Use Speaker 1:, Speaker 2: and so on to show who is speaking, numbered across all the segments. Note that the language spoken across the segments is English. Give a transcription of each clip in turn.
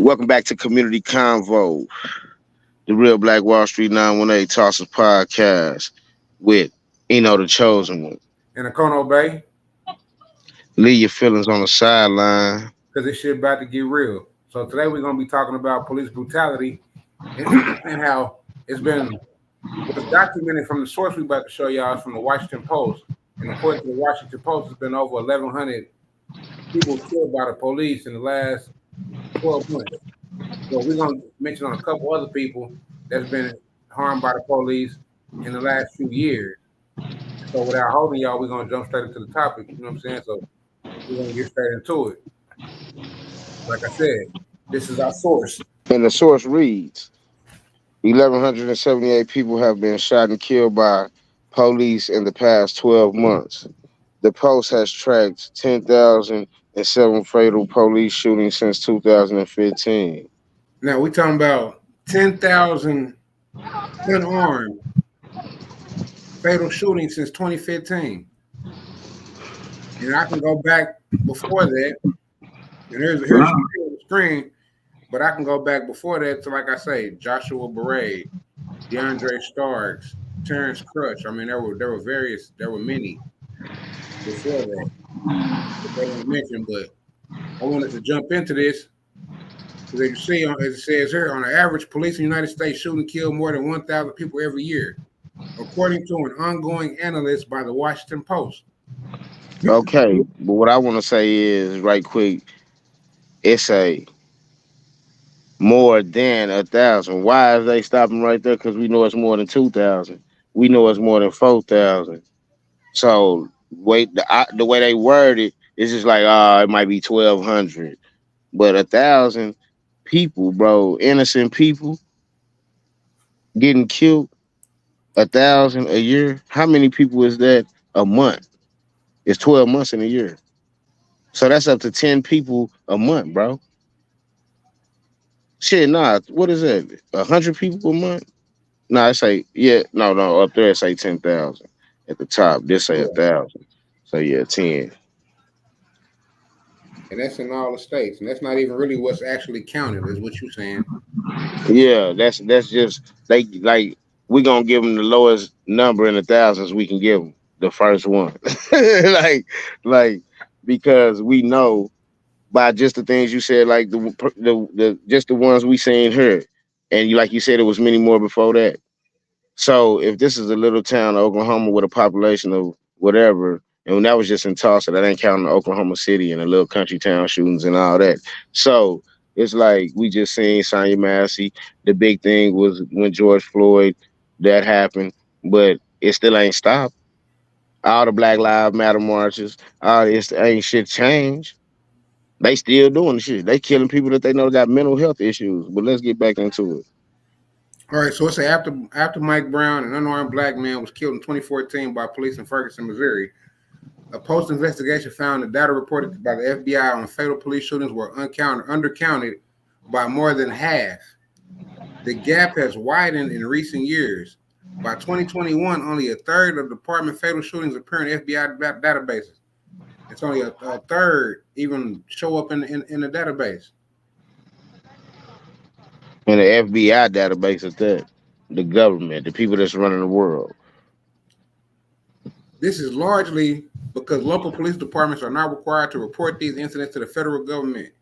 Speaker 1: Welcome back to Community Convo, the Real Black Wall Street 918 Tosses podcast with the chosen one.
Speaker 2: in the Kono Bay
Speaker 1: Leave your feelings on the sideline.
Speaker 2: because this shit about to get real. So today we're gonna be talking about police brutality and, and how it's been was documented from the source we about to show y'all is from the Washington Post. And according to the Washington Post, it's been over 1,100 people killed by the police in the last 12 months. So we're gonna mention on a couple other people that's been harmed by the police in the last few years. So without holding y'all, we're gonna jump straight into the topic. You know what I'm saying? So we're gonna get straight into it. Like I said, this is our source.
Speaker 1: And the source reads 1,178 people have been shot and killed by police in the past 12 months. The Post has tracked 10,007 fatal police shootings since 2015.
Speaker 2: Now we're talking about 10,000 unarmed fatal shootings since 2015. And I can go back before that. And here's some on the screen, but I can go back before that to, like I say, Joshua Beret, DeAndre Starks, Terrence Crutch. I mean, there were many before that they didn't mention, but I wanted to jump into this because as you see, as it says here, on an average, police in the United States shoot and kill more than 1,000 people every year, according to an ongoing analysis by the Washington Post.
Speaker 1: Okay, but what I want to say is, right quick, it's a more than 1,000. Why is they stopping right there? Because we know it's more than 2,000. We know it's more than 4,000. So wait, the way they word it is just like, it might be 1,200, but 1,000 people, bro, innocent people getting killed, 1,000 a year. How many people is that a month? It's 12 months in a year, so that's up to 10 people a month, bro. Shit, nah. What is that? 100 people a month? Nah, it's like no. Up there, it's like 10,000. At the top, this say
Speaker 2: Yeah.
Speaker 1: 1,000. So yeah, 10.
Speaker 2: And that's in all the states. And that's not even really what's actually counted, is what you're saying.
Speaker 1: Yeah, that's just they like we gonna give them the lowest number in the thousands we can give them. The first one, like because we know by just the things you said, like the just the ones we seen here, and like you said, it was many more before that. So if this is a little town, Oklahoma, with a population of whatever, and when that was just in Tulsa, that ain't counting Oklahoma City and the little country town shootings and all that. So it's like we just seen Sonya Massey. The big thing was when George Floyd that happened, but it still ain't stopped. All the Black Lives Matter marches, all this ain't shit changed. They still doing the shit. They killing people that they know got mental health issues. But let's get back into it.
Speaker 2: All right, so it's after Mike Brown, an unarmed black man, was killed in 2014 by police in Ferguson, Missouri. A post investigation found that data reported by the FBI on fatal police shootings were undercounted by more than half. The gap has widened in recent years. By 2021, only a third of department fatal shootings appear in FBI databases. It's only a third even show up in the database.
Speaker 1: In the FBI database at that, the government, the people that's running the world.
Speaker 2: This is largely because local police departments are not required to report these incidents to the federal government.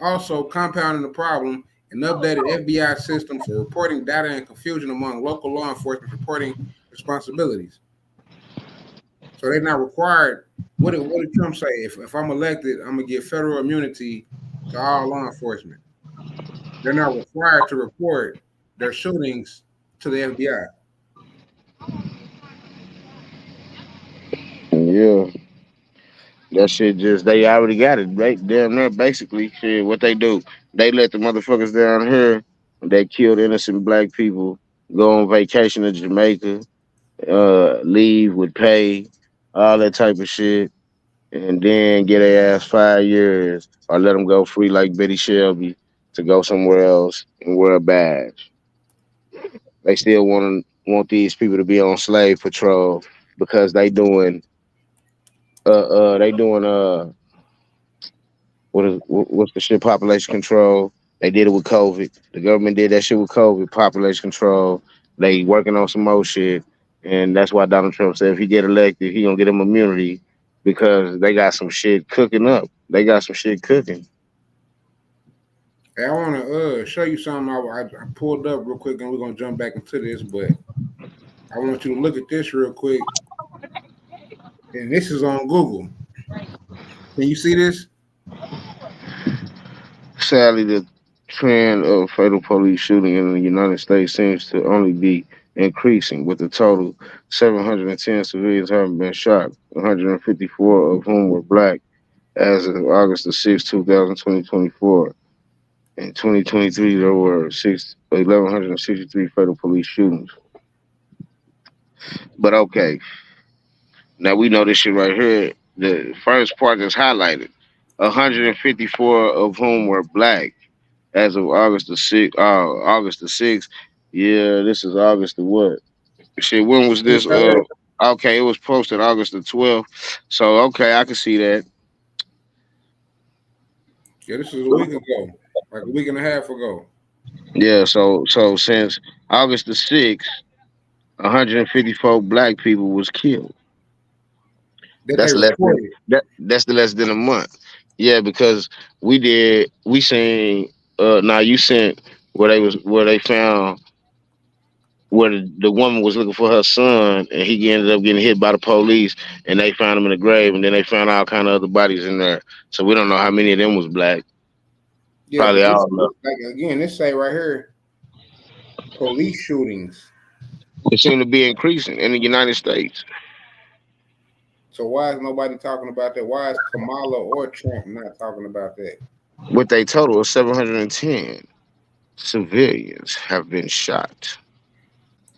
Speaker 2: Also, compounding the problem, an updated FBI system for reporting data and confusion among local law enforcement reporting responsibilities. So they're not required. What did Trump say? If I'm elected, I'm gonna give federal immunity to all law enforcement. They're not required to report their shootings to the FBI.
Speaker 1: Yeah. That shit just they already got it. They damn near basically shit. What they do, they let the motherfuckers down here. They killed innocent black people. Go on vacation to Jamaica. Leave with pay, all that type of shit, and then get their ass 5 years or let them go free like Betty Shelby to go somewhere else and wear a badge. They still want these people to be on slave patrol because they doing what's the shit, population control. They did it with COVID. The government did that shit with COVID, population control. They working on some more shit, and that's why Donald Trump said if he get elected, he gonna get him immunity because they got some shit cooking up. They got some shit cooking.
Speaker 2: Hey, I want to show you something I pulled up real quick, and we're gonna jump back into this. But I want you to look at this real quick, and this is on Google. Can you see this?
Speaker 1: Sadly, the trend of fatal police shooting in the United States seems to only be increasing, with a total 710 civilians having been shot, 154 of whom were black as of August the 6th, 2024. In 2023, there were 1,163 fatal police shootings. But okay, now we know this shit right here. The first part that's highlighted, 154 of whom were black as of August the 6th. August the 6th. Yeah, this is August the what? Shit, when was this? Okay, it was posted August the 12th. So okay, I can see that.
Speaker 2: Yeah, this is a week ago, like a week and a half ago.
Speaker 1: Yeah, so since August the 6th, 154 black people was killed.
Speaker 2: That they
Speaker 1: That's less than
Speaker 2: reported.
Speaker 1: that's the less than a month. Yeah, because we seen now you sent where they found where the woman was looking for her son and he ended up getting hit by the police and they found him in the grave and then they found all kind of other bodies in there. So we don't know how many of them was black.
Speaker 2: Yeah,
Speaker 1: Probably
Speaker 2: but this
Speaker 1: all of them.
Speaker 2: like again, this say right here, police shootings.
Speaker 1: It seemed to be increasing in the United States.
Speaker 2: So why is nobody talking about that? Why is Kamala or Trump not talking about that?
Speaker 1: With a total of 710 civilians have been shot.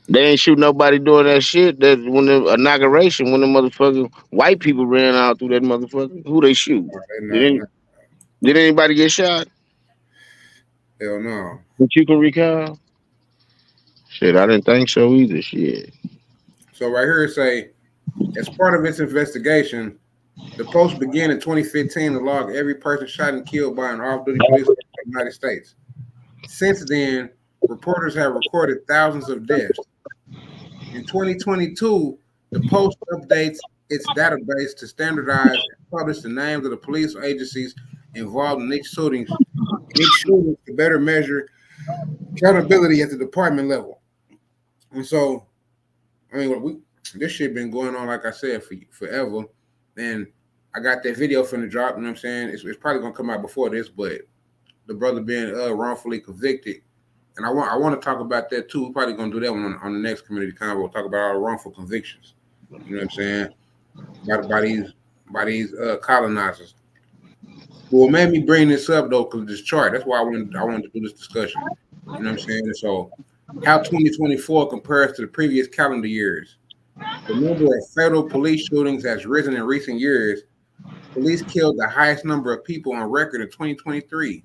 Speaker 1: They ain't shoot nobody doing that shit. That when the inauguration, when the motherfucking white people ran out through that motherfucker, who they shoot?
Speaker 2: They
Speaker 1: Did any,
Speaker 2: not,
Speaker 1: did anybody get shot
Speaker 2: hell no.
Speaker 1: that you can recall? Shit, I didn't think so either. Shit.
Speaker 2: So right here it say, as part of its investigation, the post began in 2015 to log every person shot and killed by an off-duty police in the United States. Since then, reporters have recorded thousands of deaths. In 2022, the Post updates its database to standardize and publish the names of the police agencies involved in each shooting to better measure accountability at the department level. And so, I mean, this shit been going on, like I said, for forever. And I got that video from the drop. You know what I'm saying? It's probably gonna come out before this, but the brother being wrongfully convicted. And I want to talk about that too. We're probably gonna do that one on the next community convo. We'll talk about our wrongful convictions. You know what I'm saying? By these colonizers. What made me bring this up though, because this chart. That's why I wanted to do this discussion. You know what I'm saying? So how 2024 compares to the previous calendar years. The number of fatal police shootings has risen in recent years. Police killed the highest number of people on record in 2023.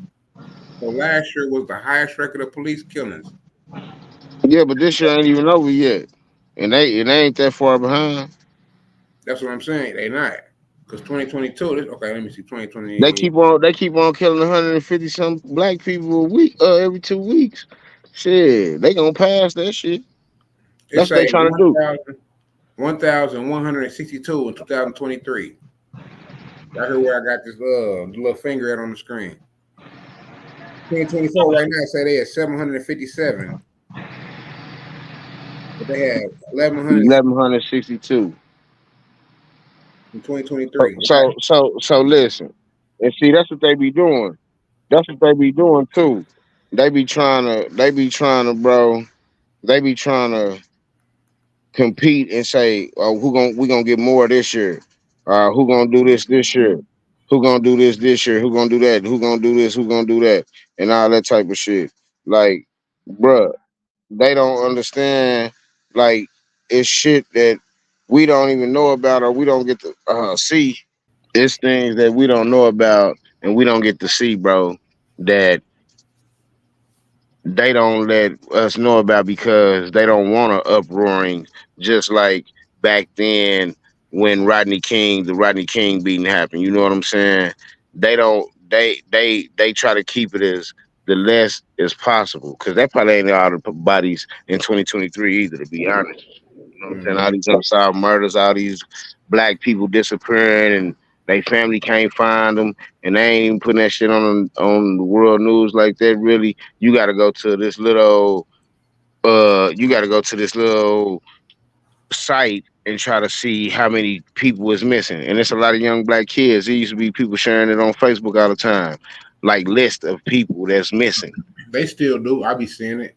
Speaker 2: So last year was the highest record of police killings.
Speaker 1: Yeah, but this shit ain't even over yet, and they ain't that far behind.
Speaker 2: That's what I'm saying. They not. Because 2022, okay, let me see,
Speaker 1: They
Speaker 2: 2020.
Speaker 1: keep on killing 150 some black people a week, every 2 weeks. Shit, they gonna pass that shit.
Speaker 2: It's
Speaker 1: That's what they
Speaker 2: a
Speaker 1: trying to do.
Speaker 2: 1,162 in 2023. Right here where I got this little finger at on the screen. 2024 right now say they had 757. But they had 1,100
Speaker 1: 1162.
Speaker 2: in 2023.
Speaker 1: So listen, and see that's what they be doing. That's what they be doing too. Bro. They be trying to compete and say, "Oh, we gonna get more this year? Who gonna do this year? Who gonna do this year? Who gonna do that? Who gonna do this? Who gonna do that? And all that type of shit." Like, bruh, they don't understand. Like, it's shit that we don't even know about or we don't get to see. It's things that we don't know about and we don't get to see, bro. That they don't let us know about because they don't want an uproaring, just like back then when the Rodney King beating happened. You know what I'm saying? They don't. They try to keep it as the less is possible. Because that probably ain't all the bodies in 2023 either, to be honest. You know what I'm saying? All these unsolved murders, all these black people disappearing, and they family can't find them, and they ain't even putting that shit on the world news like that. Really, you got to go to this little you got to go to this little site and try to see how many people is missing. And it's a lot of young black kids. There used to be people sharing it on Facebook all the time, like list of people that's missing.
Speaker 2: They still do. I be seeing it.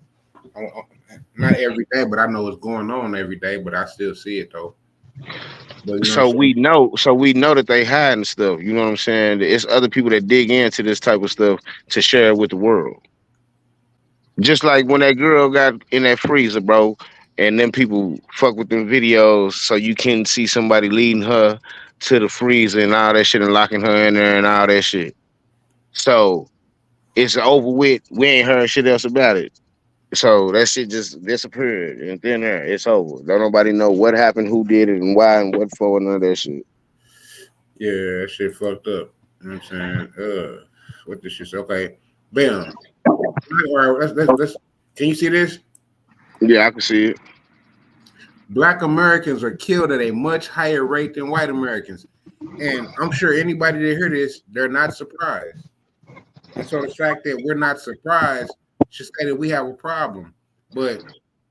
Speaker 2: Not every day, but I know it's going on every day. But I still see it though. But you know what I'm saying?
Speaker 1: So we know that they hiding stuff. You know what I'm saying? It's other people that dig into this type of stuff to share it with the world. Just like when that girl got in that freezer, bro, and then people fuck with them videos so you can see somebody leading her to the freezer and all that shit and locking her in there and all that shit. So it's over with. We ain't heard shit else about it. So that shit just disappeared and then there, it's over. Don't nobody know what happened, who did it, and why, and what for, none of that shit.
Speaker 2: Yeah, that shit fucked up. You know what I'm saying? What this shit? Say? Okay, bam. All right, let's. Can you see this?
Speaker 1: Yeah, I can see it.
Speaker 2: Black Americans are killed at a much higher rate than white Americans, and I'm sure anybody that hear this, they're not surprised. And so the fact that we're not surprised should say that we have a problem, but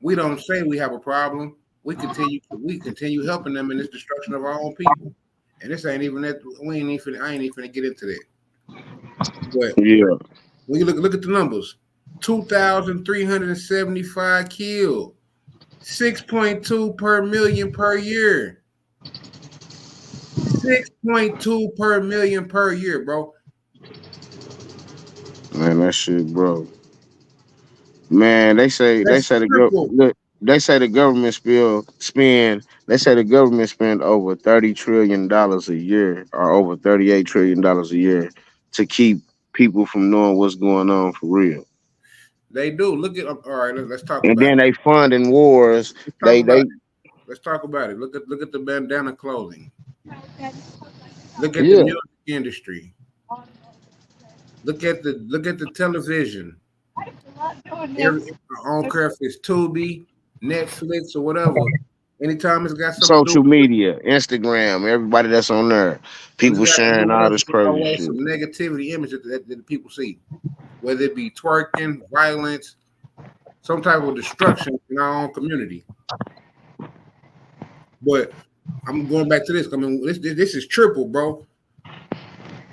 Speaker 2: we don't say we have a problem. We continue helping them in this destruction of our own people, and this ain't even that. We ain't even. I ain't even finna get into that. But
Speaker 1: Yeah.
Speaker 2: when you look at the numbers, 2,375 killed, 6.2 per million per year, 6.2 per million per year, bro.
Speaker 1: Man, that shit, bro. Man, they
Speaker 2: That's
Speaker 1: say the
Speaker 2: triple.
Speaker 1: look, they say the government the government spend over $30 trillion a year, or over $38 trillion a year, to keep people from knowing what's going on for real.
Speaker 2: They do. Look at. All right, let's talk
Speaker 1: And
Speaker 2: about
Speaker 1: then
Speaker 2: it.
Speaker 1: they funding wars.
Speaker 2: Let's talk
Speaker 1: They
Speaker 2: about
Speaker 1: they
Speaker 2: it. Let's talk about it. Look at the bandana clothing. Look at the
Speaker 1: Yeah.
Speaker 2: music industry. Look at the television. I don't care if it's Tubi, Netflix, or whatever. Anytime it's got something to do
Speaker 1: Social
Speaker 2: with
Speaker 1: media, Instagram, everybody that's on there,
Speaker 2: when it's
Speaker 1: people
Speaker 2: got to do
Speaker 1: sharing
Speaker 2: with
Speaker 1: all
Speaker 2: us,
Speaker 1: this
Speaker 2: it's
Speaker 1: crazy
Speaker 2: always
Speaker 1: shit.
Speaker 2: some negativity image that people see, whether it be twerking, violence, some type of destruction in our own community. But I'm going back to this. I mean, this is triple, bro.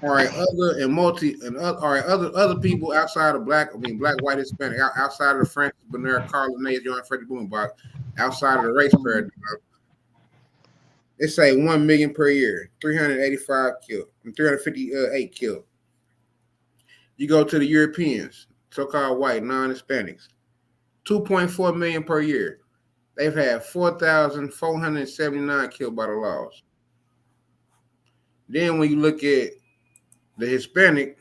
Speaker 2: All right, other and multi and all right, other people outside of black, I mean black, white, Hispanic, outside of the Francis Bernard, Carl Linnaeus, John Freddie Blumenbach, outside of the race paradigm, they say 1 million per year, 385 killed, and 358 killed. You go to the Europeans, so-called white, non-Hispanics, 2.4 million per year. They've had 4,479 killed by the laws. Then when you look at the Hispanic,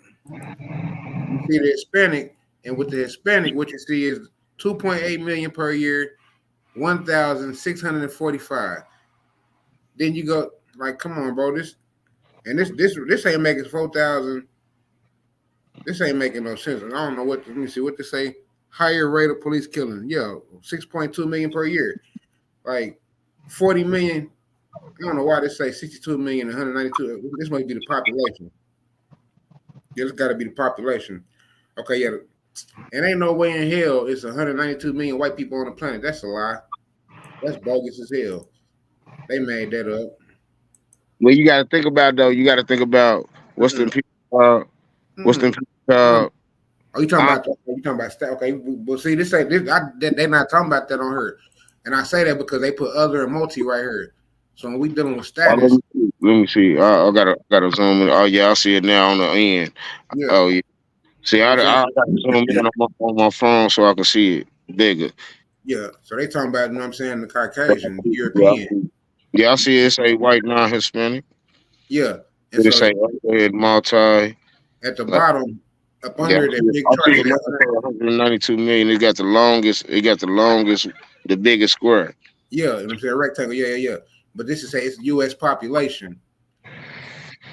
Speaker 2: you see the Hispanic, and with the Hispanic, what you see is 2.8 million per year, 1,645. Then you go like, come on, bro, this ain't making 4,000. This ain't making no sense. I don't know what. Let me see what they say. Higher rate of police killing. Yo, 6.2 million per year. Like 40 million. I don't know why they say 62 million, 192. This must be the population. Yeah, it's got to be the population. Okay, yeah. And ain't no way in hell it's 192 million white people on the planet. That's a lie. That's bogus as hell. They made that up.
Speaker 1: Well, you got to think about though. You got to think about what's
Speaker 2: Mm-mm,
Speaker 1: them people. What's them
Speaker 2: mm-mm.
Speaker 1: people
Speaker 2: No.
Speaker 1: called?
Speaker 2: Oh, you talking
Speaker 1: Uh,
Speaker 2: about? You talking about stat? Okay, but see, this ain't this. They're not talking about that on her, and I say that because they put other and multi right here. So when we dealing with
Speaker 1: let
Speaker 2: status,
Speaker 1: me see. Let me see. I gotta zoom in. Oh yeah, I see it now on the end.
Speaker 2: yeah,
Speaker 1: Oh yeah. See,
Speaker 2: you know
Speaker 1: I
Speaker 2: what I'm saying?
Speaker 1: gotta zoom in on my phone so I can see it bigger.
Speaker 2: Yeah. So they talking about, you know what I'm saying, the Caucasian, the
Speaker 1: Yeah,
Speaker 2: European.
Speaker 1: yeah, I see it say white non-Hispanic.
Speaker 2: Yeah. And
Speaker 1: It
Speaker 2: so
Speaker 1: say overhead multi.
Speaker 2: at the
Speaker 1: Like,
Speaker 2: bottom, up
Speaker 1: yeah,
Speaker 2: under that big
Speaker 1: I
Speaker 2: chart,
Speaker 1: see
Speaker 2: it
Speaker 1: it
Speaker 2: said
Speaker 1: now. It say 192 million. It got the longest. It got the longest. The biggest square.
Speaker 2: yeah, you know what I'm saying, rectangle, yeah. But this is say it's U.S. population,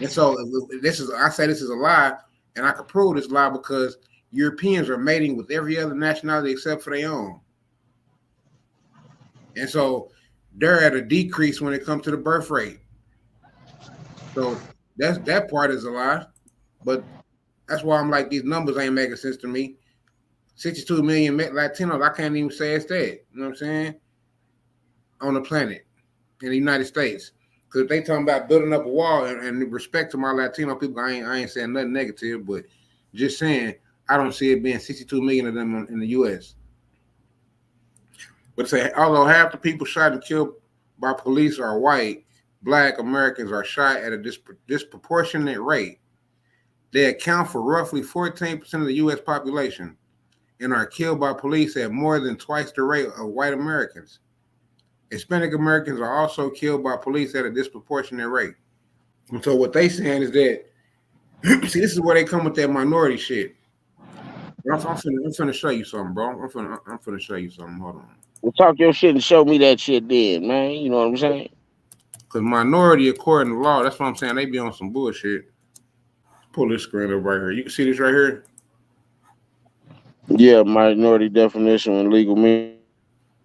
Speaker 2: and so this is I say this is a lie, and I can prove this lie because Europeans are mating with every other nationality except for their own. And so they're at a decrease when it comes to the birth rate. So that part is a lie. But that's why I'm like, these numbers ain't making sense to me. 62 million Latinos, I can't even say it's that. You know what I'm saying? On the planet, in the United States. Because they talking about building up a wall, and respect to my Latino people, I ain't saying nothing negative, but just saying I don't see it being 62 million of them in the U.S. But say, although half the people shot and killed by police are white, Black Americans are shot at a disproportionate rate. They account for roughly 14% of the U.S. population and are killed by police at more than twice the rate of white Americans. Hispanic Americans are also killed by police at a disproportionate rate. And so what they saying is that, see, this is where they come with that minority shit. I'm finna show you something, bro. I'm finna show you something. Hold on.
Speaker 1: Well, talk your shit and show me that shit then, man. You know what I'm saying?
Speaker 2: Because minority, according to law, that's what I'm saying. They be on some bullshit. Pull this screen up right here. You can see this right here?
Speaker 1: Yeah, minority definition and legal meaning.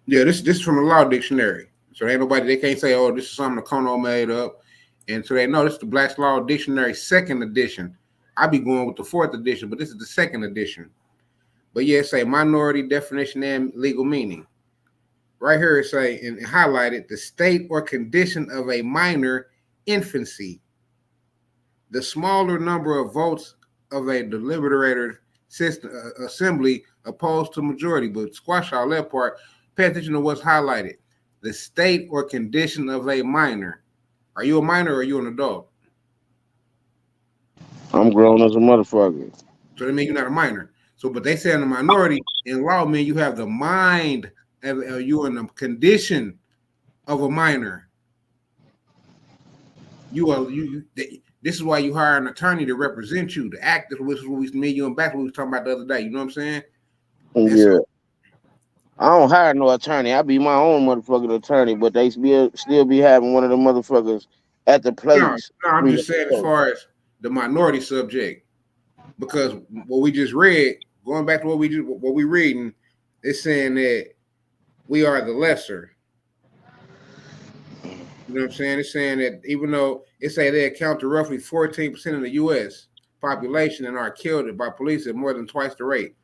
Speaker 2: Yeah, this is from the law dictionary. So ain't nobody, they can't say, oh, this is something the Kono made up. And so they know this is the Black's Law Dictionary, 2nd edition. I be going with the 4th edition, but this is the 2nd edition. But yeah, it say minority definition and legal meaning. Right here it say, and highlighted, the state or condition of a minor infancy. The smaller number of votes of a deliberative system, assembly opposed to majority. But squash all that part. Pay attention to what's highlighted. The state or condition of a minor. Are you a minor or are you an adult?
Speaker 1: I'm grown as a motherfucker.
Speaker 2: So that means you're not a minor. So, but they say in the minority in law mean you have the mind of you in the condition of a minor. You are you. This is why you hire an attorney to represent you, to act. Which is what me, you, and back what we was talking about the other day. You know what I'm saying? And
Speaker 1: Yeah.
Speaker 2: so,
Speaker 1: I don't hire no attorney. I be my own motherfucking attorney, but they still be having one of the motherfuckers at the
Speaker 2: no,
Speaker 1: place.
Speaker 2: I'm just saying as far as the minority subject, because what we just read, going back to what we reading, it's saying that we are the lesser. You know what I'm saying? It's saying that even though it say they account to roughly 14% of the U.S. population and are killed by police at more than twice the rate.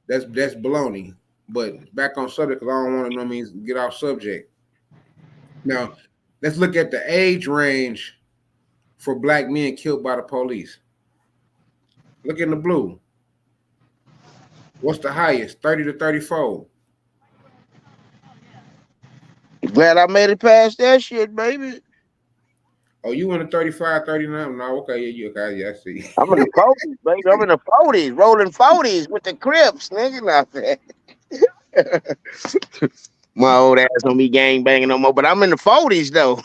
Speaker 2: That's baloney. But back on subject, because I don't want to, means get off subject. Now, let's look at the age range for Black men killed by the police. Look in the blue. What's the highest? 30 to 34.
Speaker 1: Glad I made it past that shit, baby.
Speaker 2: Oh, you in the 35, 39? No, okay, yeah, okay, yeah, I see.
Speaker 1: I'm in the 40s, baby. I'm in the 40s, rolling 40s with the Crips, nigga. Not that. My old ass don't be gang banging no more, but I'm in the 40s though.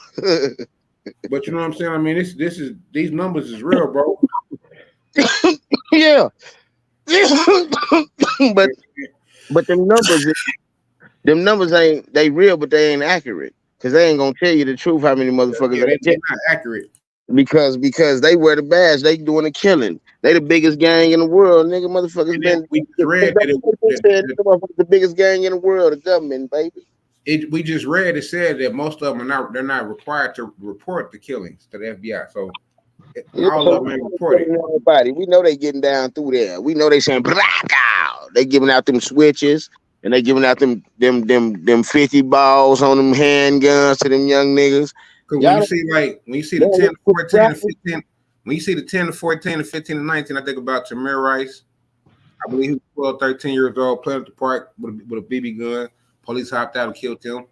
Speaker 2: But you know what I'm saying? I mean, this is these numbers is real, bro.
Speaker 1: Yeah. but them numbers ain't they real, but they ain't accurate. Cause they ain't gonna tell you the truth how many motherfuckers
Speaker 2: Yeah,
Speaker 1: they
Speaker 2: they're not accurate.
Speaker 1: because they wear the badge, they doing the killing. They the biggest gang in the world, nigga. Motherfuckers
Speaker 2: And
Speaker 1: been
Speaker 2: we just read that
Speaker 1: the biggest gang in the world, the government, baby.
Speaker 2: we just read it said that most of them are they're not required to report the killings to the FBI. So
Speaker 1: Yeah,
Speaker 2: all
Speaker 1: so
Speaker 2: of them ain't reported.
Speaker 1: we know they getting down through there. We know they saying black out. They giving out them switches and they giving out them 50 balls on them handguns to them young niggas.
Speaker 2: Because when you see the 10 to 14 and 15, when you see the 10 to 14 and 15 and 19, I think about Tamir Rice. I believe he was 12, 13 years old, playing at the park with a BB gun. Police hopped out and killed him.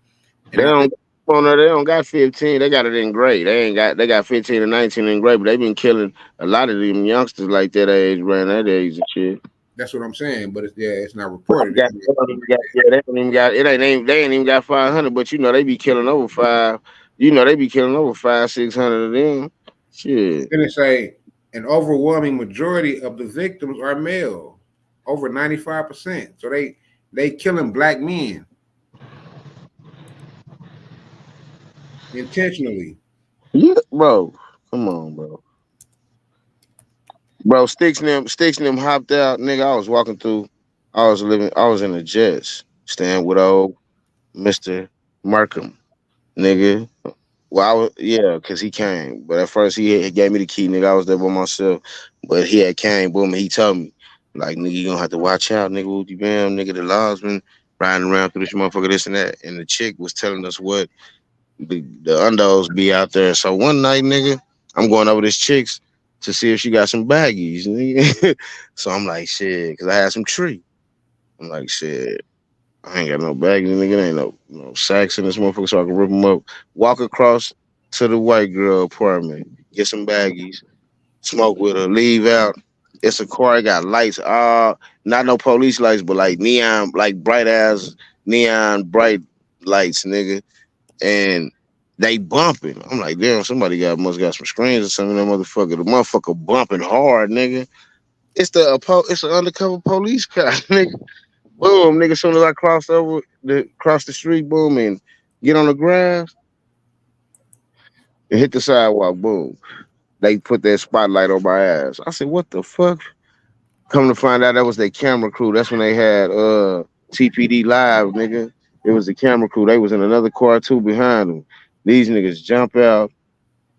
Speaker 2: And
Speaker 1: they don't got 15. They got it in gray. They got 15 and 19 in gray, but they been killing a lot of them youngsters like that age, around that age and shit.
Speaker 2: that's what I'm saying, but it's not reported.
Speaker 1: They ain't even got 500, but you know they be killing over five. You know they be killing over 500-600 of them. Shit.
Speaker 2: Then it say an overwhelming majority of the victims are male, over 95%. So they killing Black men intentionally.
Speaker 1: Yeah, bro. Come on, bro. Bro, Sticks and them hopped out, nigga. I was walking through. I was in the Jets, staying with old Mr. Markham, nigga. Well, yeah, cause he came, but at first he gave me the key, nigga. I was there by myself, but he had came, boom, and he told me, like, nigga, you gonna have to watch out, nigga. What you been, nigga? The laws been riding around through this motherfucker, this and that, and the chick was telling us what the undos be out there. So one night, nigga, I'm going over this chick's to see if she got some baggies, nigga. So I'm like, shit, cause I had some tree. I'm like, shit. I ain't got no baggies, nigga. There ain't no sacks in this motherfucker, so I can rip them up. Walk across to the white girl apartment, get some baggies, smoke with her, leave out. It's a car. It got lights. Not no police lights, but like neon, like bright ass neon bright lights, nigga. And they bumping. I'm like, damn, somebody must got some screens or something. That motherfucker, the motherfucker bumping hard, nigga. It's an undercover police car, nigga. Boom, nigga. As soon as I cross the street, boom, and get on the grass and hit the sidewalk, boom. They put that spotlight on my ass. I said, what the fuck? Come to find out that was their camera crew. That's when they had TPD live, nigga. It was the camera crew. They was in another car too behind them. These niggas jump out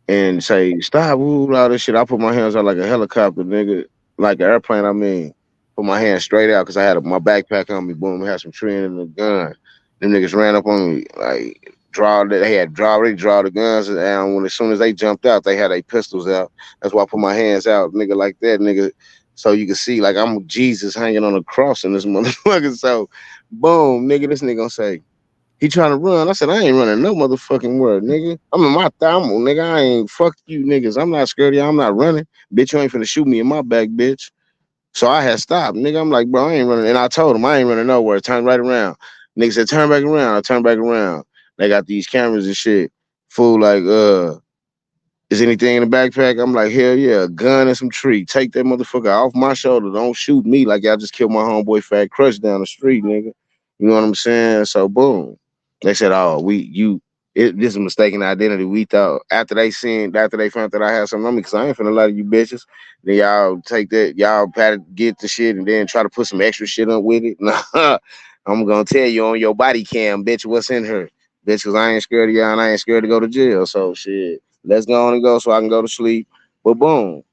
Speaker 1: and say, stop, woo, all this shit. I put my hands out like a helicopter, nigga. Like an airplane, I mean. Put my hands straight out because I had my backpack on me. Boom, I had some tree in the gun. Them niggas ran up on me, like, already draw the guns. And as soon as they jumped out, they had their pistols out. That's why I put my hands out, nigga, like that, nigga. So you can see, like, I'm Jesus hanging on a cross in this motherfucker. So, boom, nigga, this nigga gonna say, he trying to run. I said, I ain't running no motherfucking word, nigga. I'm in my thermal, nigga. I ain't fuck you niggas. I'm not scared of y'all. I'm not running. Bitch, you ain't finna shoot me in my back, bitch. So I had stopped, nigga. I'm like, bro, I ain't running. And I told him I ain't running nowhere. Turn right around. Nigga said, turn back around. I turned back around. They got these cameras and shit. Fool, like, is anything in the backpack? I'm like, hell yeah, a gun and some tree. Take that motherfucker off my shoulder. Don't shoot me like y'all just killed my homeboy Fat Crush down the street, nigga. You know what I'm saying? So boom. They said, oh, this is mistaken identity. We thought after they found that I had something on me, because I ain't finna lie to you bitches. Then y'all take that, y'all get the shit and then try to put some extra shit on with it. Nah, I'm gonna tell you on your body cam, bitch, what's in her. Bitch, cause I ain't scared of y'all and I ain't scared to go to jail. So shit. Let's go on and go so I can go to sleep. But boom,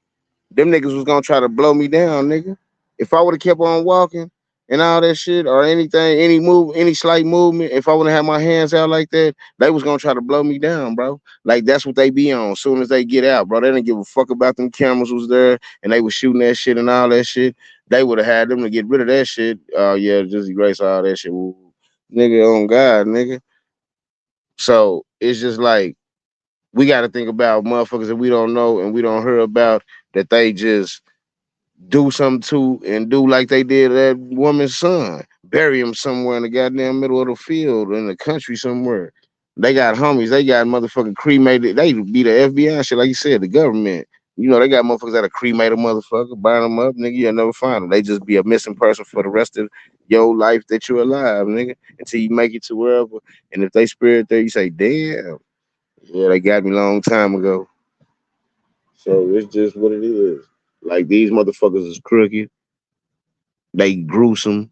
Speaker 1: them niggas was gonna try to blow me down, nigga. If I would have kept on walking and all that shit or anything, any slight movement, if I would have had my hands out like that, they was gonna try to blow me down, bro. Like that's what they be on. As soon as they get out, bro, they didn't give a fuck about them cameras was there and they was shooting that shit and all that shit. They would have had them to get rid of that shit. Oh yeah, just erase all that shit. Ooh, nigga, on God, nigga. So it's just like we got to think about motherfuckers that we don't know and we don't hear about that they just do something to and do like they did that woman's son, bury him somewhere in the goddamn middle of the field in the country somewhere. They got homies, they got motherfucking cremated. They be the FBI shit, like you said, the government. You know, they got motherfuckers that'll cremate a motherfucker, burn them up, nigga. You'll never find them. They just be a missing person for the rest of your life that you're alive, nigga, until you make it to wherever. And if they spirit there, you say, damn. Yeah, they got me a long time ago. So it's just what it is. Like these motherfuckers is crooked. They gruesome.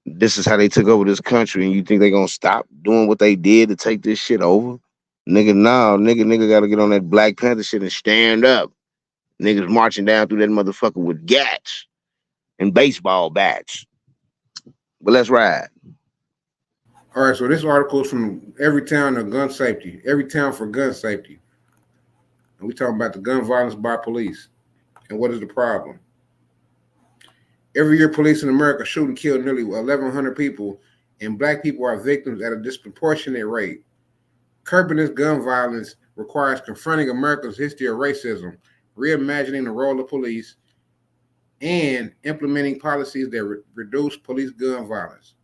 Speaker 1: This is how they took over this country, and you think they gonna stop doing what they did to take this shit over? Nigga, nah, nigga gotta get on that Black Panther shit and stand up. Niggas marching down through that motherfucker with gats and baseball bats. But let's ride.
Speaker 2: All right, so this article is from Every Town of Gun Safety. Every Town for Gun Safety. And we talking about the gun violence by police. And what is the problem? Every year, police in America shoot and kill nearly 1,100 people, and black people are victims at a disproportionate rate. Curbing this gun violence requires confronting America's history of racism, reimagining the role of police, and implementing policies that reduce police gun violence.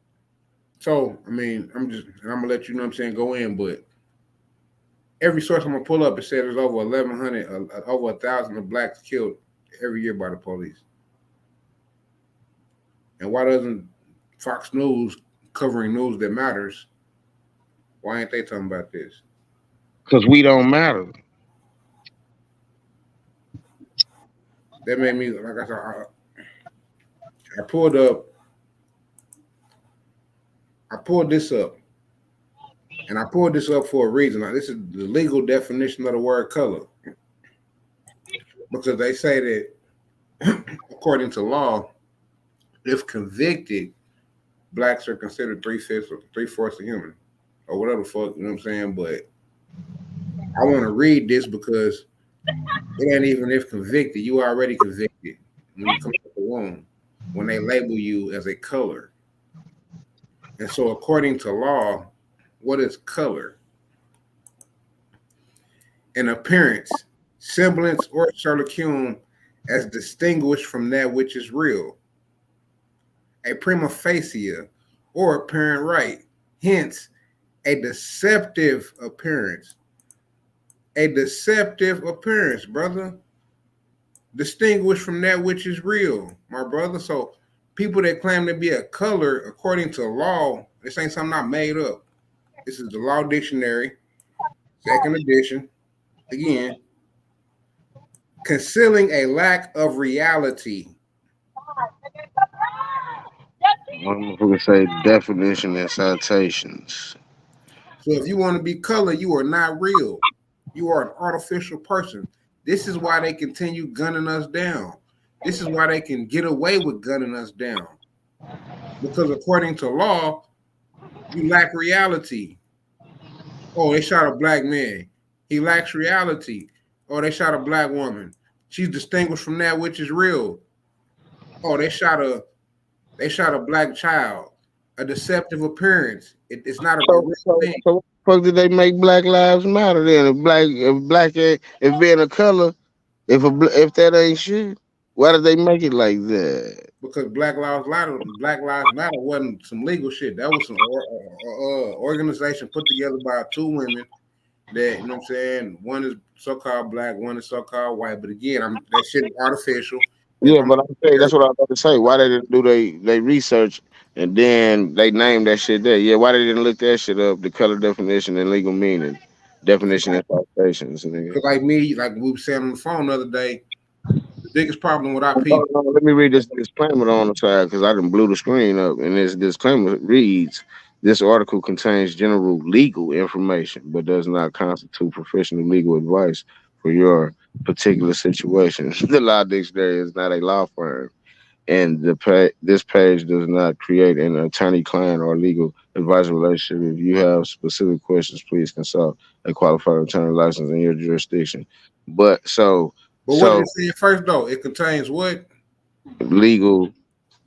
Speaker 2: So, I mean, I'm gonna let you know what I'm saying, go in, but every source I'm gonna pull up, it said there's over 1,100, over 1,000 of blacks killed every year by the police. And why doesn't Fox News covering news that matters? Why ain't they talking about this?
Speaker 1: Cause we don't matter.
Speaker 2: That made me like I said. I pulled up. I pulled this up, and I pulled this up for a reason. Now, this is the legal definition of the word color, because they say that according to law, if convicted, blacks are considered 3/5 or 3/4 of human, or whatever the fuck, you know what I'm saying? But I want to read this because it ain't even if convicted. You already convicted when you come out the womb, when they label you as a color. And so according to law, what is color? An appearance, semblance, or circumstance as distinguished from that which is real. A prima facie or apparent right. Hence, a deceptive appearance. A deceptive appearance, brother. Distinguished from that which is real, my brother. So people that claim to be a color, according to law, this ain't something I made up. This is the Law Dictionary, second edition. Again, concealing a lack of reality.
Speaker 1: I'm going to say definition and citations.
Speaker 2: So if you want to be color, you are not real. You are an artificial person. This is why they continue gunning us down. This is why they can get away with gunning us down. Because according to law, you lack reality. Oh, they shot a black man. He lacks reality. Oh, they shot a black woman. She's distinguished from that which is real. Oh, they shot a black child. A deceptive appearance. It's not a real thing.
Speaker 1: So what the fuck did they make Black Lives Matter then? If being a color, if that ain't shit, why did they make it like that?
Speaker 2: Because Black Lives Matter wasn't some legal shit. That was some organization put together by two women that, you know what I'm saying, one is so-called black, one is so-called white. But again, that shit is artificial.
Speaker 1: Yeah, but I'm saying that's what I was about to say. Why they didn't do they research and then they named that shit there? Yeah, why they didn't look that shit up? The color definition and legal meaning, definition and citations.
Speaker 2: Because like me, like we were saying on the phone the other day, the biggest problem with our people.
Speaker 1: Let me read this disclaimer on the side because I done blew the screen up, and this disclaimer reads: This article contains general legal information, but does not constitute professional legal advice for your particular situation. The Law Dictionary is not a law firm, and this page does not create an attorney-client or legal advice relationship. If you have specific questions, please consult a qualified attorney licensed in your jurisdiction. But
Speaker 2: what did it say first though? It contains what?
Speaker 1: Legal,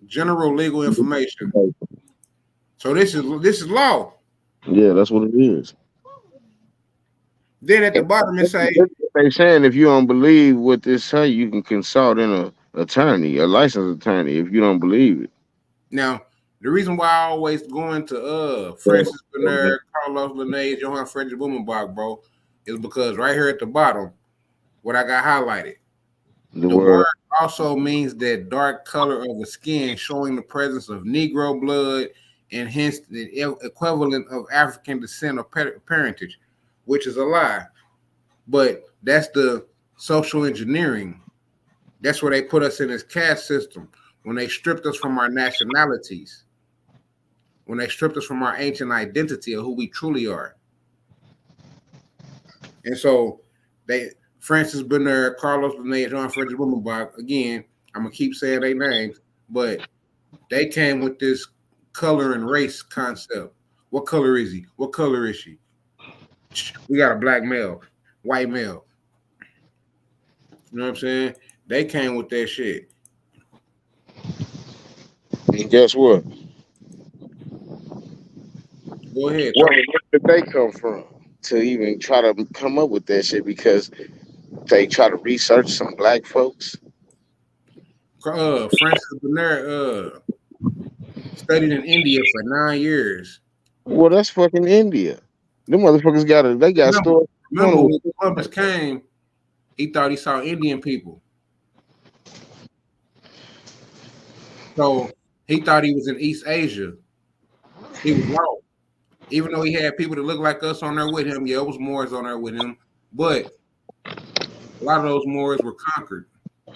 Speaker 2: general legal information. So this is law.
Speaker 1: Yeah, that's what it is.
Speaker 2: Then at the bottom it say
Speaker 1: they saying if you don't believe what this say, you can consult an attorney, a licensed attorney, if you don't believe it.
Speaker 2: Now, the reason why I always go into Francis Bernard, Carlos Linnaeus, Johann Friedrich Blumenbach, bro, is because right here at the bottom, what I got highlighted. The word also means that dark color of the skin showing the presence of Negro blood and hence the equivalent of African descent or parentage, which is a lie. But that's the social engineering. That's where they put us in this caste system when they stripped us from our nationalities, when they stripped us from our ancient identity of who we truly are. And so Francis Bernard, Carlos Linnaeus, Johann Friedrich Blumenbach, again, I'm going to keep saying their names, but they came with this color and race concept. What color is he? What color is she? We got a black male, white male. You know what I'm saying? They came with that shit.
Speaker 1: And guess what?
Speaker 2: Go ahead.
Speaker 1: Where did they come from to even try to come up with that shit? Because they try to research some black folks.
Speaker 2: Francis Bernard studied in India for 9 years.
Speaker 1: Well, that's fucking India. Them motherfuckers got stores.
Speaker 2: Remember when Columbus came, he thought he saw Indian people. So he thought he was in East Asia. He was wrong. Even though he had people that looked like us on there with him, yeah, it was Moors on there with him, but a lot of those Moors were conquered.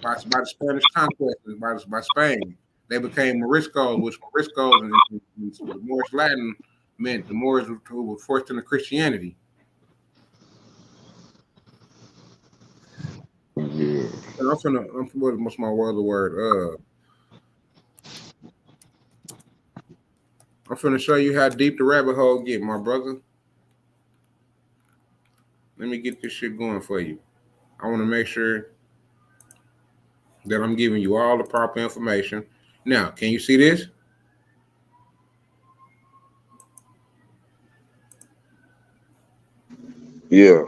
Speaker 2: by the Spanish conquest, by Spain. They became Moriscos, which Moriscos in Moorish Latin meant the Moors who were forced into Christianity.
Speaker 1: Yeah.
Speaker 2: What's my word? I'm finna show you how deep the rabbit hole get, my brother. Let me get this shit going for you. I want to make sure that I'm giving you all the proper information. Now, can you see this?
Speaker 1: Yeah.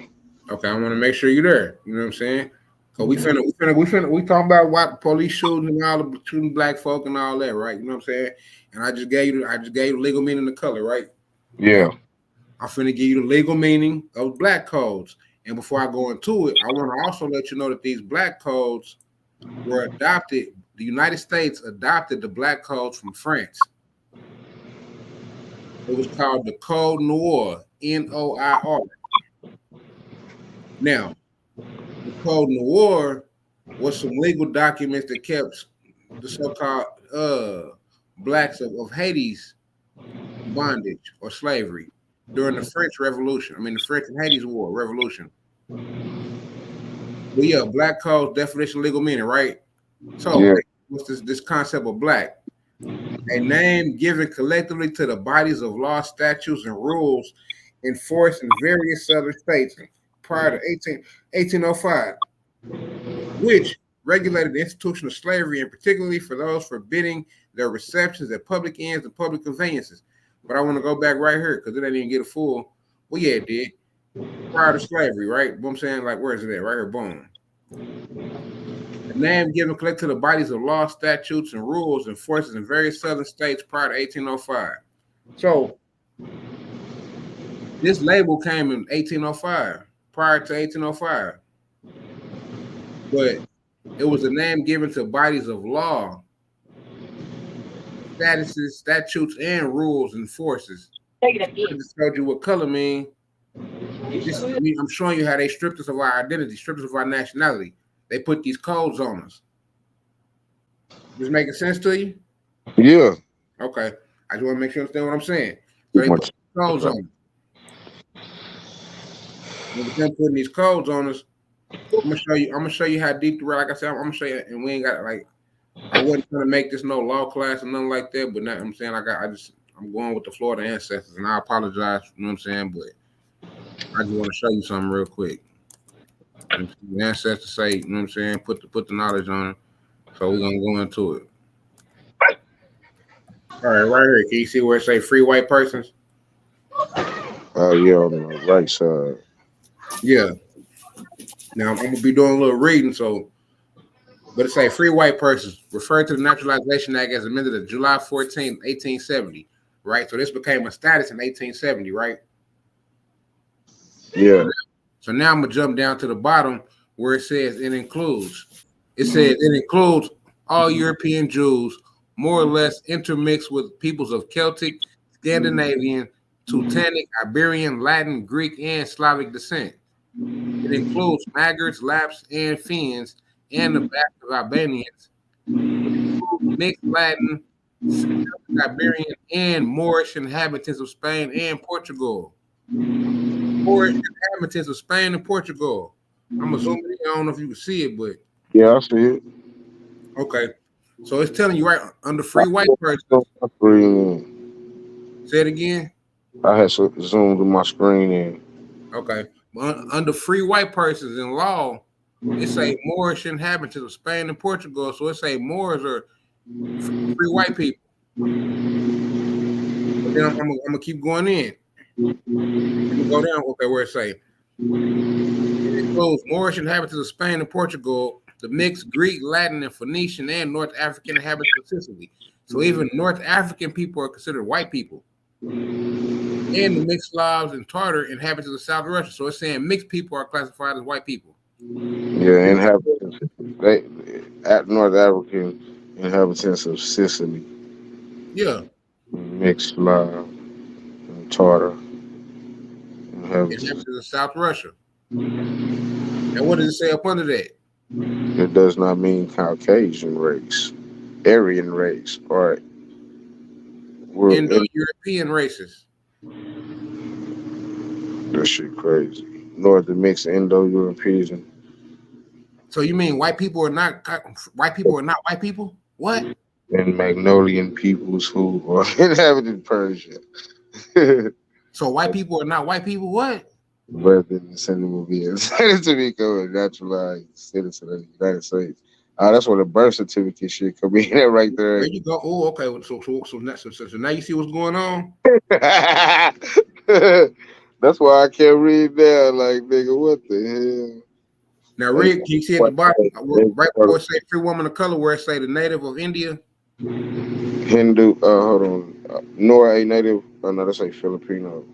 Speaker 2: Okay, I want to make sure you're there. You know what I'm saying? Cause we talking about what police shooting and all the shooting black folk and all that, right? You know what I'm saying? And I just gave you the legal meaning of color, right?
Speaker 1: Yeah.
Speaker 2: Now, I'm finna give you the legal meaning of black codes. And before I go into it, I want to also let you know that these black codes were adopted. The United States adopted the black codes from France. It was called the Code Noir, Noir. Now, the Code Noir was some legal documents that kept the so-called blacks of Haiti's bondage or slavery during the French Revolution. I mean, the French and Haiti's War Revolution. But yeah, black code definition, legal meaning, right? So,
Speaker 1: Yeah.
Speaker 2: what's this concept of black? A name given collectively to the bodies of law, statutes, and rules enforced in various southern states prior to 1805, which regulated the institution of slavery, and particularly for those forbidding their receptions at public ends and public conveyances. But I want to go back right here because it didn't even get a full. Well, yeah, it did. Prior to slavery, right? What I'm saying, like, where is it at? Right here, boom. A name given collect to the bodies of law, statutes, and rules enforced in various southern states prior to 1805. So this label came in 1805, prior to 1805. But it was a name given to bodies of law, statuses, statutes, and rules and forces. I just told you what color mean. I'm showing you how they stripped us of our identity, stripped us of our nationality. They put these codes on us. This making sense to you?
Speaker 1: Yeah.
Speaker 2: Okay. I just want to make sure you understand what I'm saying. So they put codes on us. With them putting these codes on us, I'm gonna show you how deep the like I said, I'm gonna show you, and we ain't got like I wasn't trying to make this no law class or nothing like that, but now I'm saying I'm going with the Florida ancestors, and I apologize, you know what I'm saying, but I just want to show you something real quick. The ancestors say, you know what I'm saying, put the knowledge on it. So we're gonna go into it. All right here. Can you see where it say free white persons?
Speaker 1: Oh yeah, on the right side.
Speaker 2: Yeah. Now I'm gonna be doing a little reading, but it say free white persons referred to the Naturalization Act as amended on July 14, 1870. Right. So this became a status in 1870, right?
Speaker 1: Yeah.
Speaker 2: So now I'm gonna jump down to the bottom where it says it includes. It says it includes all European Jews, more or less intermixed with peoples of Celtic, Scandinavian, Teutonic, Iberian, Latin, Greek, and Slavic descent. It includes Magars, Lapps, and Finns, and the Basque of Albanians. Mixed Latin, Iberian, and Moorish inhabitants of Spain and Portugal. Moorish inhabitants of Spain and Portugal. I'm assuming, I don't know if you can see it, but
Speaker 1: yeah, I see it.
Speaker 2: Okay. So it's telling you right under free white persons. Say it again.
Speaker 1: I had zoomed my screen in.
Speaker 2: Okay. Under free white persons in law, it say Moorish inhabitants of Spain and Portugal. So it say Moors are free white people. But then I'm gonna keep going in. I'm gonna go down where it say. It includes Moorish inhabitants of Spain and Portugal, the mixed Greek, Latin, and Phoenician and North African inhabitants of Sicily. So even North African people are considered white people. And the mixed Slavs and Tartar inhabitants of South Russia. So it's saying mixed people are classified as white people.
Speaker 1: Yeah, inhabitants. North African inhabitants of Sicily.
Speaker 2: Yeah.
Speaker 1: Mixed Slav and Tartar
Speaker 2: Inhabitants of South Russia. And what does it say up under that?
Speaker 1: It does not mean Caucasian race, Aryan race, or we're in
Speaker 2: Indo-European races.
Speaker 1: that shit crazy. Nor the mixed Indo-European
Speaker 2: So you mean white people are not white people? What?
Speaker 1: and Magnolian peoples who are inhabited Persia.
Speaker 2: So white people are not white people? What?
Speaker 1: Birth and descendant will be entitled to become a naturalized citizen of the United States. That's where the birth certificate shit come in at right there.
Speaker 2: There you go. Oh, okay. So now you see what's going on.
Speaker 1: That's why I can't read now. Like, nigga, what the hell?
Speaker 2: Now,
Speaker 1: They,
Speaker 2: Rick, you see at the bottom, right before it say free woman of color, where it say the native of India.
Speaker 1: Hindu, hold on. Nor a native, no, that's like Filipino.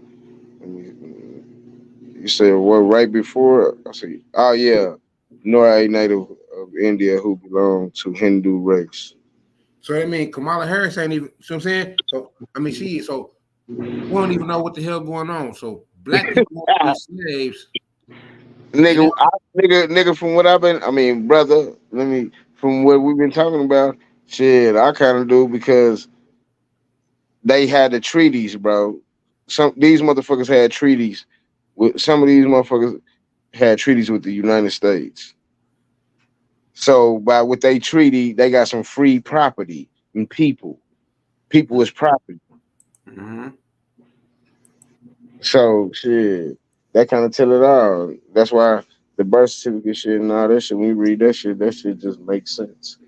Speaker 1: You said what right before? I see. Oh, yeah. Nor a native of India who belong to Hindu race.
Speaker 2: So I mean, Kamala Harris ain't even. See what I'm saying? So I mean, so we don't even know what the hell going on. So black people want to be slaves.
Speaker 1: Nigga, nigga, from what I've been, I mean, brother, from what we've been talking about, shit, I kind of do because they had the treaties, bro. These motherfuckers had treaties with some of these motherfuckers had treaties with the United States. So by with they treaty, they got some free property and people. People is property.
Speaker 2: Mm-hmm.
Speaker 1: So shit, that kind of tell it all. That's why the birth certificate shit and all that shit. When you read that shit just makes sense.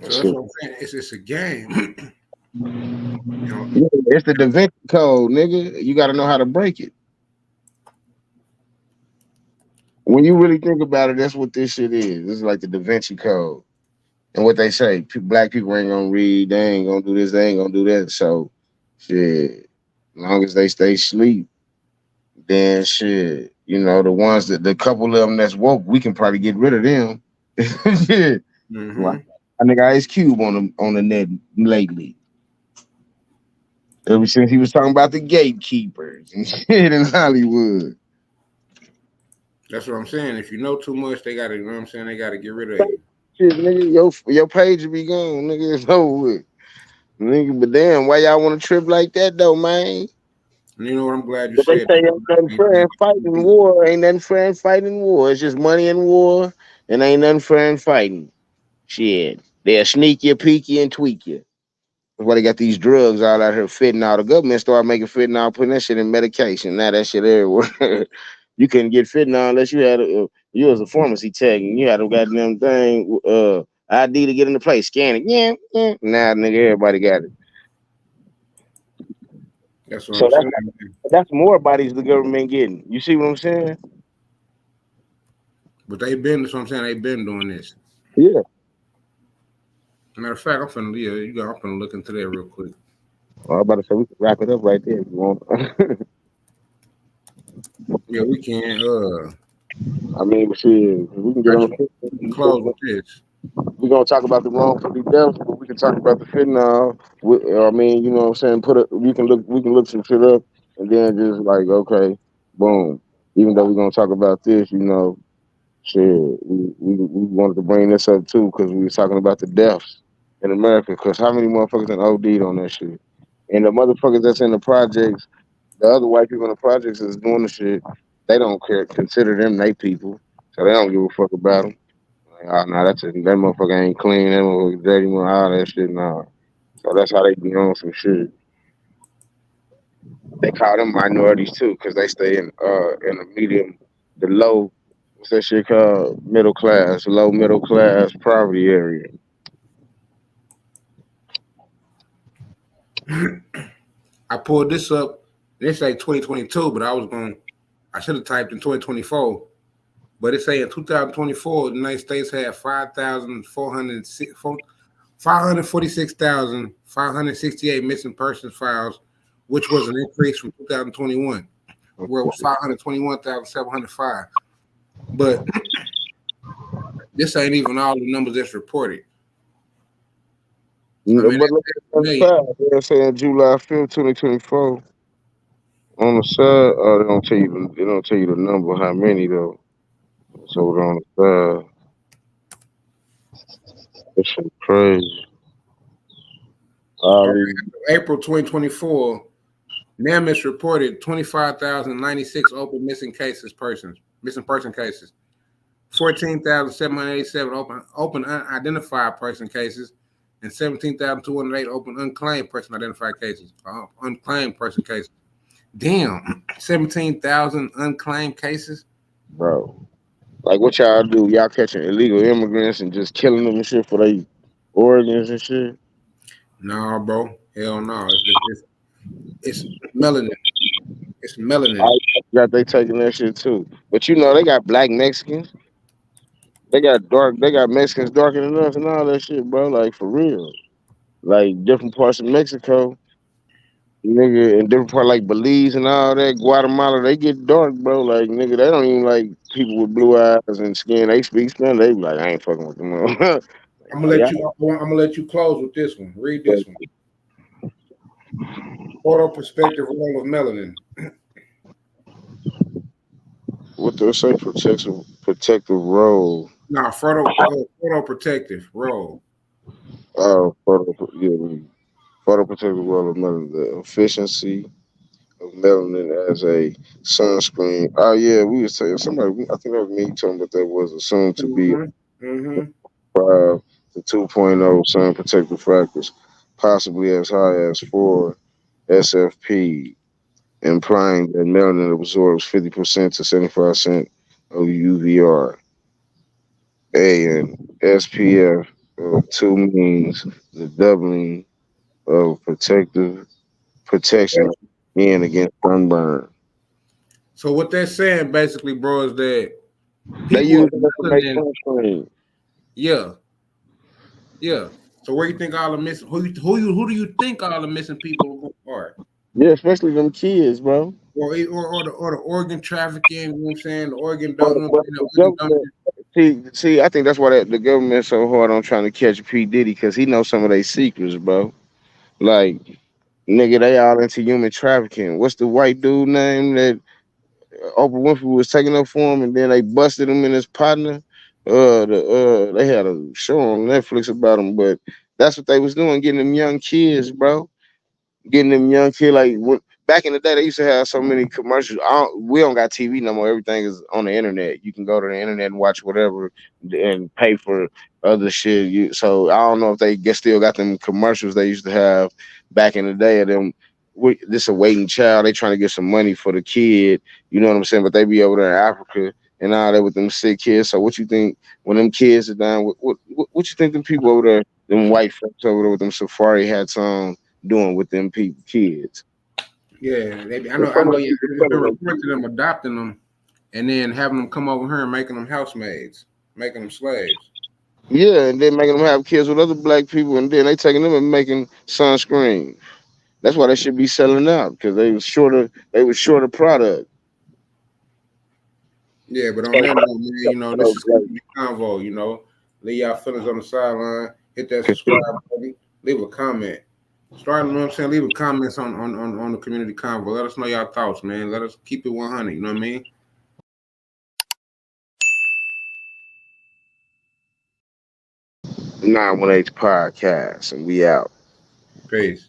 Speaker 2: So that's what I'm saying. It's a game.
Speaker 1: Yeah, it's the Da Vinci Code, nigga. You got to know how to break it. When you really think about it, that's what this shit is. This is like the Da Vinci Code. And what they say, black people ain't gonna read, they ain't gonna do this, they ain't gonna do that. So, shit, as long as they stay asleep, then shit, the ones the couple of them that's woke, we can probably get rid of them. Yeah.
Speaker 2: Mm-hmm.
Speaker 1: I think Ice Cube on the net lately. Ever since he was talking about the gatekeepers and shit in Hollywood.
Speaker 2: That's what I'm saying. If you know too much, they gotta, you know what I'm saying, they gotta get rid of you.
Speaker 1: Shit, nigga, your page will be gone, nigga. It's over with. Nigga, but damn, why y'all want to trip like that though, man?
Speaker 2: And you know what? I'm glad you
Speaker 1: But they
Speaker 2: said
Speaker 1: say ain't nothing fair in fighting war. Ain't nothing fair in fighting war. It's just money in war, and ain't nothing fair in fighting. Shit, they'll sneak you, peek you, and tweak you. That's why they got these drugs all out here fentanyl. The government started making fentanyl, putting that shit in medication. Now that shit everywhere. You couldn't get fentanyl unless you was a pharmacy tech and you had a goddamn thing, ID to get in the place. Scan it. Yeah, yeah. Now, nigga, everybody got it.
Speaker 2: That's what
Speaker 1: So
Speaker 2: I'm saying.
Speaker 1: that's more bodies the government getting. You see what I'm saying?
Speaker 2: But that's what I'm saying, they've been doing this.
Speaker 1: Yeah.
Speaker 2: Matter of fact, I'm finna look into that real quick.
Speaker 1: Well, I'm about to say we can wrap it up right there if you want.
Speaker 2: Yeah, we can.
Speaker 1: I mean, shit, we can get on.
Speaker 2: Close with this.
Speaker 1: We're gonna talk about the wrongfully death, but we can talk about the fentanyl. I mean, you know what I'm saying? We can look some shit up, and then just like, okay, boom. Even though we're gonna talk about this, shit, we wanted to bring this up too because we were talking about the deaths in America. Because how many motherfuckers done OD'd on that shit? And the motherfuckers that's in the projects, the other white people in the projects is doing the shit. They don't care, consider them they people, so they don't give a fuck about them. Like, oh, no, that motherfucker ain't clean. That motherfucker dirty, all that shit. Nah. So that's how they be on some shit. They call them minorities too, cause they stay in the medium, the low, what's that shit called? Middle class, low middle class poverty area.
Speaker 2: I pulled this up. They say 2022, but I should have typed in 2024. But it say in 2024, the United States had 546,568 missing persons files, which was an increase from 2021, where it was 521,705. But this ain't even all the numbers that's reported. I mean,
Speaker 1: But they're saying July 5th, 2024. On the side, they don't tell you the number, how many though. So on the this shit crazy.
Speaker 2: Okay,
Speaker 1: Ali,
Speaker 2: April 2024, NAMIS reported 25,096 open missing person cases, 14,787 open unidentified person cases, and 17,208 open unclaimed person identified cases, unclaimed person cases. Damn, 17,000 unclaimed cases.
Speaker 1: bro. Like what y'all do? Y'all catching illegal immigrants and just killing them and shit for their organs and shit?
Speaker 2: No, bro, hell no. It's melanin. It's melanin.
Speaker 1: I got they taking that shit too. But you know they got black Mexicans. They got Mexicans darker than us and all that shit, bro. Like for real. Like different parts of Mexico, nigga, and different part like Belize and all that, Guatemala, they get dark, bro. Like nigga, they don't even like people with blue eyes and skin. They speak Spanish. They be like, I ain't fucking with them. Like,
Speaker 2: I'm gonna
Speaker 1: oh,
Speaker 2: let
Speaker 1: yeah.
Speaker 2: you. I'm gonna let you close with this one. Read this one. Photo perspective role of melanin.
Speaker 1: What they say? Protective role.
Speaker 2: No, photo protective role.
Speaker 1: Yeah, photoprotective role of melanin. The efficiency of melanin as a sunscreen. Oh yeah, we was saying somebody. I think that was me talking about that was assumed to be
Speaker 2: Mm-hmm. Mm-hmm.
Speaker 1: 5 to 2.0 sun protective factors, possibly as high as 4 SFP, implying that melanin absorbs 50% to 75% of UVR. And SPF of 2 means the doubling of protective protection in against sunburn.
Speaker 2: So what they're saying basically, bro, is that
Speaker 1: They
Speaker 2: people
Speaker 1: use
Speaker 2: with
Speaker 1: that to make
Speaker 2: melanin,
Speaker 1: sunscreen.
Speaker 2: yeah, yeah. So where you think all the missing who do you think all the missing people are?
Speaker 1: Yeah, especially them kids, bro.
Speaker 2: Or the organ trafficking, you know what I'm saying? The organ
Speaker 1: But,
Speaker 2: donor,
Speaker 1: but
Speaker 2: the
Speaker 1: the
Speaker 2: organ
Speaker 1: government, see, I think that's why the government's so hard on trying to catch P Diddy because he knows some of their secrets, bro. Like, nigga, they all into human trafficking. What's the white dude name that Oprah Winfrey was taking up for him, and then they busted him and his partner. They had a show on Netflix about him, but that's what they was doing, getting them young kids, bro. Getting them young kids like back in the day they used to have so many commercials. We don't got TV no more. Everything is on the internet. You can go to the internet and watch whatever and pay for other shit. So I don't know if they still got them commercials they used to have back in the day of them. This a waiting child. They trying to get some money for the kid. You know what I'm saying? But they be over there in Africa and all that with them sick kids. So what you think when them kids are down? What you think them people over there, them white folks over there with them safari hats on? Doing with them people, kids.
Speaker 2: yeah, I
Speaker 1: And
Speaker 2: know. I
Speaker 1: some of
Speaker 2: know.
Speaker 1: the
Speaker 2: Yeah,
Speaker 1: people
Speaker 2: it's been
Speaker 1: telling them
Speaker 2: reported to them adopting them, and then having them come over here and making them housemaids, making them slaves.
Speaker 1: yeah, and then making them have kids with other black people, and then they taking them and making sunscreen. That's why they should be selling out because they was shorter. They was shorter product.
Speaker 2: Yeah, but on that note, man, this is Community Convo. Leave y'all feelings on the sideline. Hit that subscribe button. Leave a comment. Start, you know what I'm saying? Leave a comments on the Community Convo. Let us know y'all thoughts, man. Let us keep it 100. You know what I mean?
Speaker 1: 918 podcast, and we out.
Speaker 2: Peace.